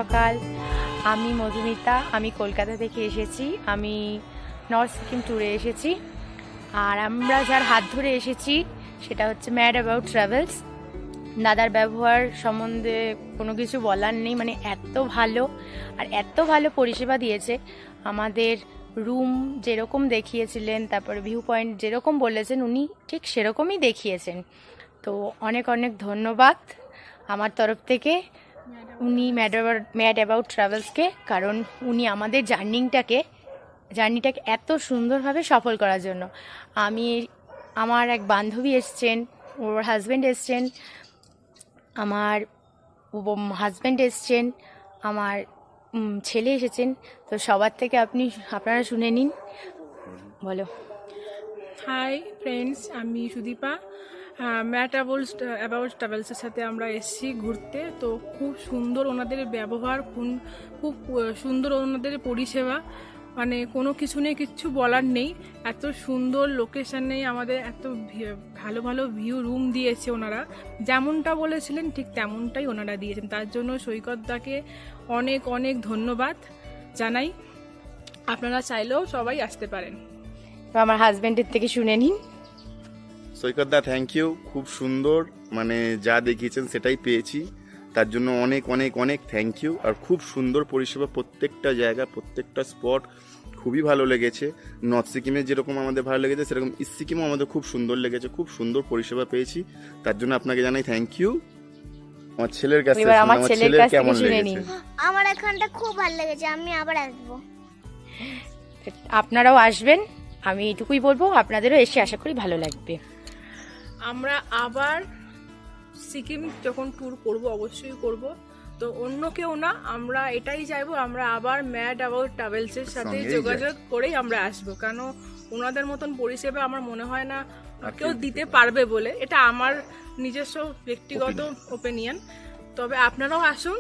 সকাল। আমি মধুমিতা, আমি কলকাতা থেকে এসেছি। আমি নর্থ সিকিম ট্যুরে এসেছি। আর আমরা যার হাত ধরে এসেছি সেটা হচ্ছে ম্যাড অ্যাবাউট ট্রাভেলস। দাদার ব্যবহার সম্বন্ধে কোনো কিছু বলার নেই, মানে এত ভালো আর এত ভালো পরিষেবা দিয়েছে। আমাদের রুম যেরকম দেখিয়েছিলেন, তারপরে ভিউ পয়েন্ট যেরকম বলেছেন উনি ঠিক সেরকমই দেখিয়েছেন। তো অনেক অনেক ধন্যবাদ আমার তরফ থেকে উনি ম্যাড অ্যাবাউট ট্রাভেলসকে, কারণ উনি আমাদের জার্নিটাকে এত সুন্দরভাবে সফল করার জন্য। আমার এক বান্ধবী এসছেন, ওর হাজব্যান্ড এসছেন, আমার হাজব্যান্ড এসছেন, আমার ছেলে এসেছেন। তো সবার থেকে আপনারা শুনে নিন। বলো। হাই ফ্রেন্ডস, আমি সুদীপা। ম্যাড অ্যাবাউট ট্রাভেলসের সাথে আমরা এসেছি ঘুরতে। তো খুব সুন্দর ওনাদের ব্যবহার, খুব সুন্দর ওনাদের পরিষেবা, মানে কোনো কিছু নেই, কিচ্ছু বলার নেই। এত সুন্দর লোকেশানে আমাদের এত ভালো ভালো ভিউ রুম দিয়েছে ওনারা। যেমনটা বলেছিলেন ঠিক তেমনটাই ওনারা দিয়েছেন। তার জন্য সৈকতদাকে অনেক অনেক ধন্যবাদ জানাই। আপনারা চাইলেও সবাই আসতে পারেন। আমার হাজব্যান্ডের থেকে শুনে নিন। সৈকতদা থ্যাংক ইউ, খুব সুন্দর, মানে যা দেখিয়েছেন সেটাই পেয়েছি, তার জন্য অনেক অনেক অনেক থ্যাংক ইউ। আর খুব সুন্দর পরিষেবা, প্রত্যেকটা জায়গা, প্রত্যেকটা স্পট খুবই ভালো লেগেছে। নর্থ সিকিমে যেরকম আমাদের ভালো লেগেছে সেরকম ইস্ট সিকিমও আমাদের খুব সুন্দর লেগেছে, খুব সুন্দর পরিষেবা পেয়েছি, তার জন্য আপনাকে জানাই থ্যাংক ইউ। আমার ছেলের কাছে আমার ছেলের কেমন লেগেছে? আমার এখানটা খুব ভালো লেগেছে, আমি আবার আসবো। আপনারাও আসবেন, আমি এটুকুই বলবো, আপনাদেরও এসে আশা করি ভালো লাগবে। আমরা আবার সিকিম যখন ট্যুর করব অবশ্যই করব। তো অন্য কেউ না, আমরা এটাই চাইবো, আমরা আবার ম্যাড অ্যাবাউট ট্রাভেলসের সাথে যোগাযোগ করেই আমরা আসবো। কারণ ওনাদের মতন পরিষেবা আমার মনে হয় না কেউ দিতে পারবে বলে, এটা আমার নিজস্ব ব্যক্তিগত ওপিনিয়ন। তবে আপনারাও আসুন,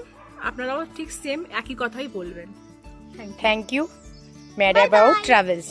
আপনারাও ঠিক সেম একই কথাই বলবেন। Thank you mad about travels.